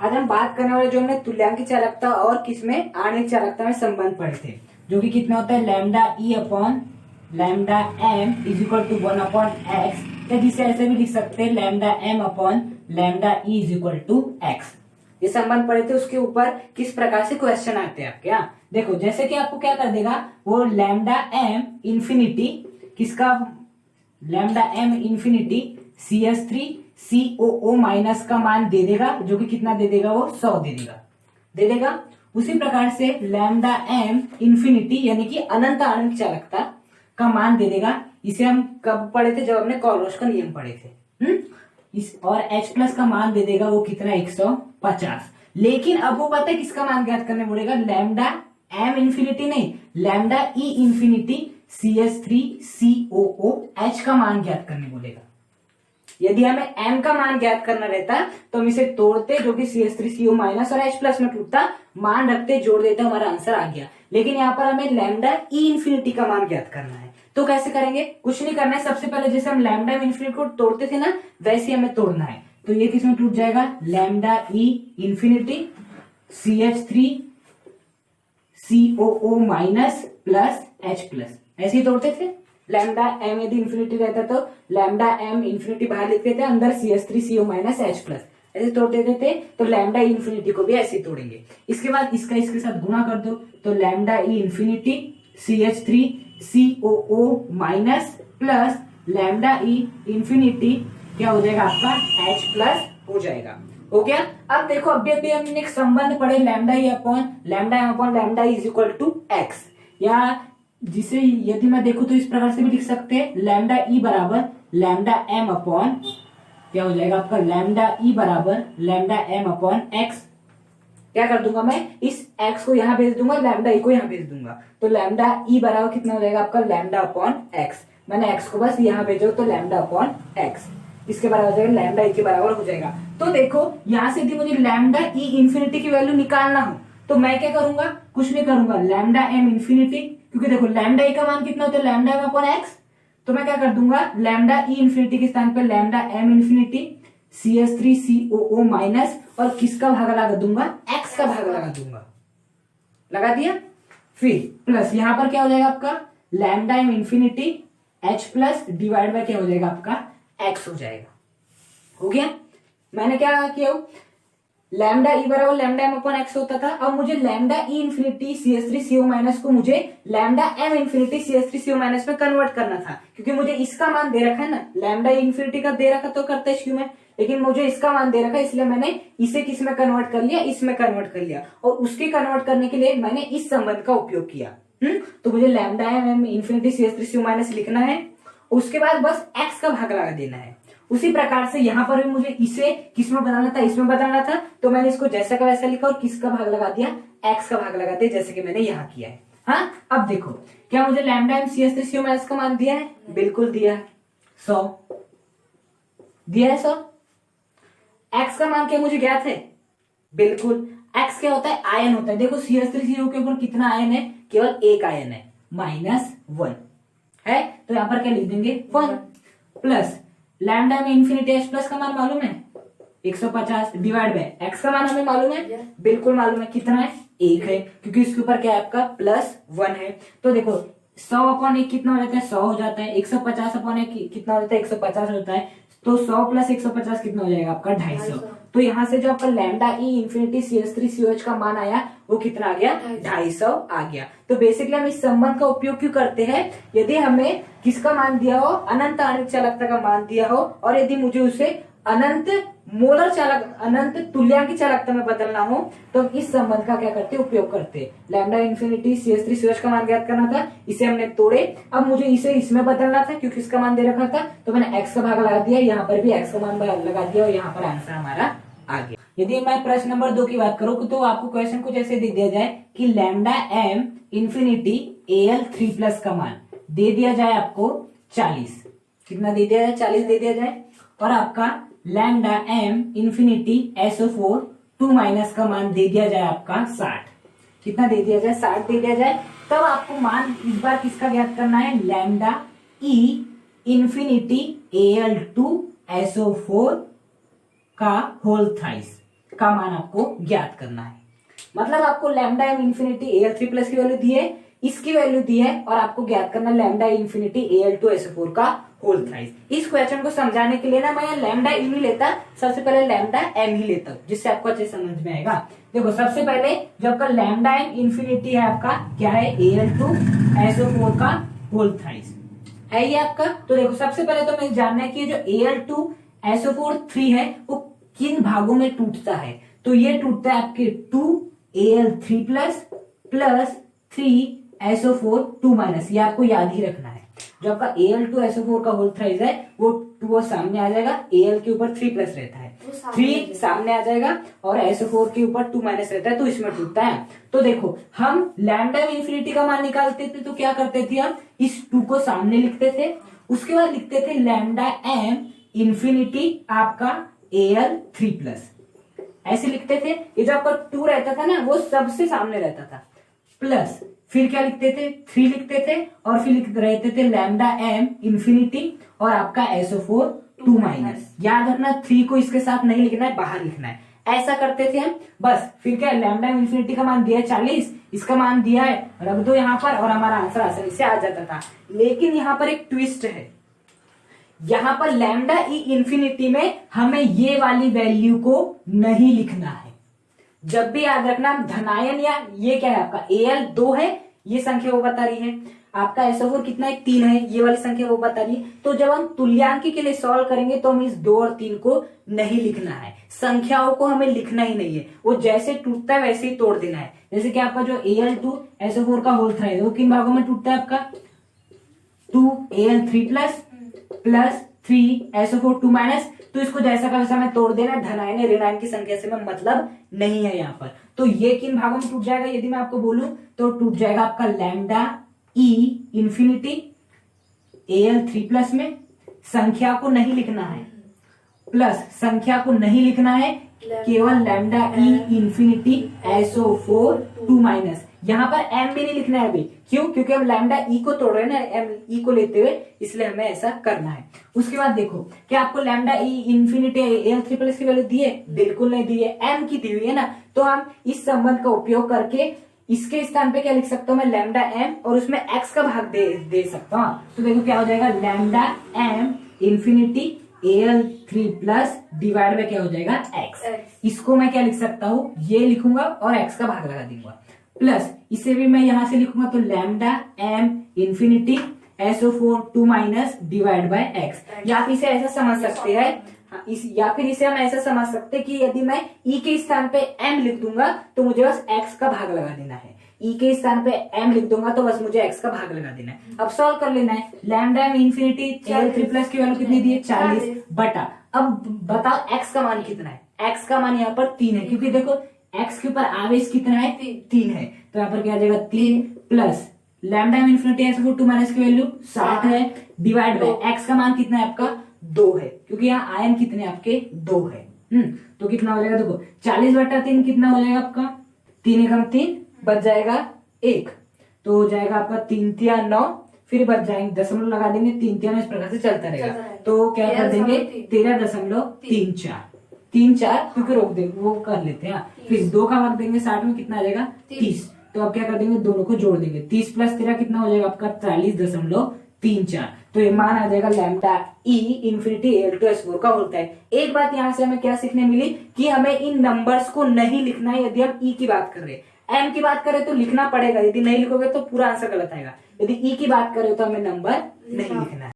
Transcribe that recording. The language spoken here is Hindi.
आज हम बात करने वाले जो हमने तुल्यांकी चालकता और किसमें आणविक चालकता में संबंध पढ़े थे, जो कि कितना होता है lambda E upon lambda M is equal to 1 upon X, या जिसे ऐसे भी लिख सकते हैं lambda M upon lambda E is equal to X. ये संबंध पढ़े थे, उसके ऊपर किस प्रकार से क्वेश्चन आते हैं आपके यहाँ। देखो जैसे कि आपको क्या कर देगा, वो लैम्डा एम इंफिनिटी किसका, lambda M infinity CH3COO minus का मान दे देगा, जो कि कितना दे देगा, वो 100 दे देगा। उसी प्रकार से लैम्डा एम इंफिनिटी यानी कि अनंत आणविक चालकता का मान दे देगा। इसे हम कब पढ़े थे, जब हमने कॉलोश का नियम पढ़े थे। और H प्लस का मान दे देगा वो कितना 150। लेकिन अब वो पता है किसका मान ज्ञात करने बोलेगा, लैम्डा एम इंफिनिटी नहीं, lambda e infinity CH3COO H का मान ज्ञात करने बोलेगा। यदि हमें m का मान ज्ञात करना रहता तो हम इसे तोड़ते, जो कि CH3CO माइनस और H प्लस में टूटता, मान रखते, जोड़ देते, हमारा आंसर आ गया। लेकिन यहाँ पर हमें लैम्डा ई इंफिनिटी का मान ज्ञात करना है, तो कैसे करेंगे, कुछ नहीं करना है। सबसे पहले जैसे हम लैम्डा इंफिनिटी को तोड़ते थे ना, वैसे हमें तोड़ना है। तो ये किसमें टूट जाएगा, lambda e infinity CH3COO minus plus H plus, ऐसे ही तोड़ते थे। लैम्डा एम यदि इंफिनिटी रहता तो लैम्डा एम इंफिनिटी बाहर लिखते थे, अंदर CH3CO माइनस H प्लस, ऐसे तोड़ देते थे। तो लैम्डा ई इंफिनिटी को भी ऐसे ही तोड़ेंगे। इसके बाद इसका इसके साथ गुणा कर दो, तो lambda e infinity CH3COO minus plus lambda e infinity क्या हो जाएगा आपका H प्लस हो जाएगा। हो गया। अब देखो अभी हमने एक संबंध पढ़े, lambda E upon lambda M upon lambda E is equal to X, या जिसे यदि मैं देखूं तो इस प्रकार से भी लिख सकते हैं, लैम्डा ई बराबर लैम्डा एम अपॉन क्या हो जाएगा आपका, लैम्डा ई बराबर लैम्डा एम अपॉन एक्स। क्या कर दूंगा मैं, इस एक्स को यहां भेज दूंगा, लैम्डा ई को यहां भेज दूंगा, तो लैम्डा ई बराबर कितना हो जाएगा आपका, लैम्डा अपॉन एक्स। मैंने एक्स को बस यहां भेजो तो लैम्डा अपॉन एक्स, इसके बराबर हो जाएगा, लैम्डा ई के बराबर हो जाएगा। तो देखो यहां से यदि मुझे लैम्डा ई इंफिनिटी की वैल्यू निकालना हो तो मैं क्या करूंगा, कुछ नहीं करूंगा, लैम्डा एम इंफिनिटी, क्योंकि देखो लैम्डा ई का मान कितना होता है, लैम्डा एम अपॉन एक्स, तो मैं क्या कर दूंगा, लैम्डा ई इंफिनिटी के स्थान पर lambda M infinity CH3COO minus, और किसका भाग लगा दूंगा, एक्स का भाग लगा दूंगा, लगा दिया। फिर प्लस यहां पर क्या हो जाएगा आपका, lambda M infinity H plus divide by क्या हो जाएगा आपका, एक्स हो जाएगा। हो गया। मैंने क्या किया, लैम्डा ई बराबर लैम्डा एम अपॉन एक्स होता था, अब मुझे lambda e infinity CH3CO minus को मुझे lambda M infinity CH3CO minus में कन्वर्ट करना था, क्योंकि मुझे इसका मान दे रखा है ना, लैम्डा ई इंफिनिटी का दे रखा तो करता है में, लेकिन मुझे इसका मान दे रखा है, इसलिए मैंने इसे किस में कन्वर्ट कर लिया, इसमें कन्वर्ट कर लिया, और उसके कन्वर्ट करने के लिए मैंने इस संबंध का उपयोग किया। तो मुझे lambda M infinity CH3CO minus लिखना है, उसके बाद बस एक्स का भाग लगा देना है। उसी प्रकार से यहां पर भी मुझे इसे किसमें बदलना था, इसमें बदलना था, तो मैंने इसको जैसा का वैसा लिखा और किसका भाग लगा दिया, एक्स का भाग लगा दिया, जैसे कि मैंने यहाँ किया है। हाँ, अब देखो क्या मुझे लैम्डा एम CH3CO माइनस का मान दिया है, बिल्कुल दिया है, 100 दिया है। 100 एक्स का मान क्या मुझे ज्ञात है, बिल्कुल। एक्स क्या होता है, आयन होता है। देखो CH3CO के ऊपर कितना आयन है, केवल एक आयन है, -1 है, तो यहां पर क्या लिख देंगे 1 प्लस लैम्डा में इंफिनिटी H प्लस का मान मालूम है 150 डिवाइड बाय एक्स का मान हमें मालूम है, बिल्कुल मालूम है, कितना है, 1 है, क्योंकि इसके ऊपर क्या है आपका +1 है। तो देखो 100 अपॉन 1 कितना हो जाता है, 100 हो जाता है। 150 अपॉन 1 कितना हो जाता है, 150 होता है। तो 100 प्लस 150 कितना हो जाएगा आपका 250। तो यहाँ से जो आपका लैम्डा ई इंफिनिटी CH3COH का मान आया वो कितना आ गया, 250 आ गया। तो बेसिकली हम इस संबंध का उपयोग क्यों करते हैं, यदि हमें किसका मान दिया हो, अनंत आणविक चालकता का मान दिया हो, और यदि मुझे उसे अनंत मोलर चालक, अनंत तुल्यांकी चालकता में बदलना हो, तो हम इस संबंध का क्या करते, उपयोग करते। लैम्डा इंफिनिटी CH3COH का मान ज्ञात करना था, इसे हमने तोड़े, अब मुझे इसे इसमें बदलना था, क्योंकि इसका मान दे रखा था, तो मैंने एक्स का भाग लगा दिया, यहाँ पर भी एक्स का मान लगा दिया, और यहाँ पर आंसर हमारा आ गया। यदि मैं प्रश्न नंबर 2 की बात करूं तो आपको क्वेश्चन कुछ ऐसे दे दिया जाए कि लैम्डा एम इंफिनिटी Al3+ का मान दे दिया जाए आपको 40, कितना दे दिया जाए, 40 दे दिया जाए, और आपका लैम्डा एम इंफिनिटी SO4 2- का मान दे दिया जाए आपका 60, कितना दे दिया जाए, 60 दे दिया जाए, तब आपको मान इस बार किसका ज्ञात करना है, लैम्डा ई इंफिनिटी Al2SO4 का होल थ्राइस का मान आपको ज्ञात करना है। मतलब आपको lambda M infinity AL3 plus की वैल्यू दी है, इसकी वैल्यू दी है, और आपको ज्ञात करना लैम्डा इन्फिनिटी AL2SO4 का होल थ्राइस। इस क्वेश्चन को समझाने के लिए ना मैं लैम्डा ई नहीं लेता, सबसे पहले लैम्डा एम ही लेता हूं, जिससे आपको अच्छे समझ में आएगा। देखो सबसे पहले जो आपका लैम्डा एम इन्फिनिटी है आपका क्या है, AL2SO4 का होल थ्राइस है ये आपका। तो देखो सबसे पहले तो मुझे जानना है कि जो AL2SO4 है वो किन भागों में टूटता है। तो ये टूटता है आपके 2AL3 plus plus 3SO4 2 minus, ये आपको याद ही रखना है। जो आपका AL2SO4 का होल थ्राइस है वो 2 सामने आ जाएगा, AL के ऊपर 3 प्लस रहता है, 3 सामने आ जाएगा और SO4 के ऊपर 2 माइनस रहता है, तो इसमें टूटता है। तो देखो हम लैम्डा इन्फिनिटी का मान निकालते थे तो क्या करते थे, हम इस 2 को सामने लिखते थे, उसके बाद लिखते थे लैम्डा एम इन्फिनिटी आपका AL3 प्लस, ऐसे लिखते थे। ये जो आपका 2 रहता था ना वो सबसे सामने रहता था, प्लस फिर क्या लिखते थे, 3 लिखते थे, और फिर लिख रहते थे लैम्डा एम इन्फिनिटी और आपका SO4 2 माइनस। याद रखना 3 को इसके साथ नहीं लिखना है, बाहर लिखना है, ऐसा करते थे हम। बस फिर क्या, लैम्डा एम इन्फिनिटी का मान दिया है 40, इसका मान दिया है, रख दो यहाँ पर और हमारा आंसर आसानी से आ जाता था। लेकिन यहाँ पर एक ट्विस्ट है, यहाँ पर लैम्डा ई इन्फिनिटी में हमें ये वाली वैल्यू को नहीं लिखना है। जब भी याद रखना धनायन, या ये क्या है आपका AL 2 है, ये संख्या वो बता रही है, आपका SO4 कितना है 3 है, ये वाली संख्या वो बता रही है। तो जब हम तुल्यांकी के लिए सॉल्व करेंगे तो हम इस 2 और 3 को नहीं लिखना है, संख्याओं को हमें लिखना ही नहीं है, वो जैसे टूटता है वैसे ही तोड़ देना है। जैसे कि आपका जो AL2SO4 का होल थ्राइस है वो किन भागों में टूटता है आपका, 2AL3 plus plus 3SO4 2 minus. तो इसको जैसा का वैसा हमें तोड़ देना, धनायन ऋणायन की संख्या से में मतलब नहीं है यहाँ पर। तो ये किन भागों में टूट जाएगा यदि मैं आपको बोलूं, तो टूट जाएगा आपका लैम्डा ई इन्फिनिटी AL3 प्लस में, संख्या को नहीं लिखना है, प्लस संख्या को नहीं लिखना है, केवल लैम्डा ई इन्फिनिटी SO4 2 माइनस। यहाँ पर एम भी नहीं लिखना है अभी, क्यों, क्योंकि हम लैम्डा ई को तोड़ रहे हैं ना, एम ई को लेते हुए, इसलिए हमें ऐसा करना है। उसके बाद देखो क्या आपको लैम्डा ई इन्फिनिटी AL3 प्लस की वैल्यू दी है, बिल्कुल नहीं दी है, एम की दी हुई है ना। तो हम इस संबंध का उपयोग करके इसके स्थान पे क्या लिख सकता हूं मैं, लैम्डा एम, और उसमें एक्स का भाग दे सकता हूं। तो देखो क्या हो जाएगा, lambda M infinity AL3 plus divide में क्या हो जाएगा एक्स। इसको मैं क्या लिख सकता हूं, ये लिखूंगा और एक्स का भाग लगा दूंगा, प्लस इसे भी मैं यहां से लिखूंगा तो lambda M infinity SO4 2 minus divide by X. या फिर इसे ऐसा समझ सकते हैं, या फिर इसे हम ऐसा समझ सकते हैं कि यदि मैं ई के स्थान पे एम लिख दूंगा तो मुझे बस एक्स का भाग लगा देना है, ई के स्थान पे एम लिख दूंगा तो बस मुझे एक्स का भाग लगा देना है। अब सॉल्व कर लेना है, lambda M infinity AL3 plus की वैल्यू कितनी दी है 40 बटा, अब बताओ एक्स का मान कितना है। एक्स का मान यहाँ पर 3 है, क्योंकि देखो एक्स के ऊपर आवेश कितना है 3 है, तो यहाँ पर क्या आ जाएगा 3 plus lambda M infinity SO4 2 minus की वैल्यू 60 है, डिवाइड बाय एक्स का मान कितना है आपका 2 है, क्योंकि यहाँ आयन कितने आपके 2 है। तो कितना हो जाएगा, देखो 40 बटा 3 कितना हो जाएगा आपका, 3 एकम 3 बच जाएगा 1, तो हो जाएगा आपका 3 तिया 9, फिर बच जाएंगे दशमलव लगा देंगे, 3 तिया 9 इस प्रकार से चलता रहेगा। तो क्या कर देंगे 13.34, क्योंकि रोक देंगे वो कर लेते हैं। फिर 2 का भाग देंगे 60 में, कितना आ जाएगा 30। तो अब क्या कर देंगे, दोनों को जोड़ देंगे, 30 प्लस 13 कितना हो जाएगा आपका 43.34। तो ये मान आ जाएगा लैम्डा ई इन्फिनिटी AL2SO4 का होता है। एक बात यहाँ से हमें क्या सीखने मिली कि हमें इन नंबर्स को नहीं लिखना है यदि हम ई की बात कर रहे हैं। एम की बात करें तो लिखना पड़ेगा, यदि नहीं लिखोगे तो पूरा आंसर गलत आएगा। यदि ई की बात करें तो हमें नंबर नहीं लिखना है।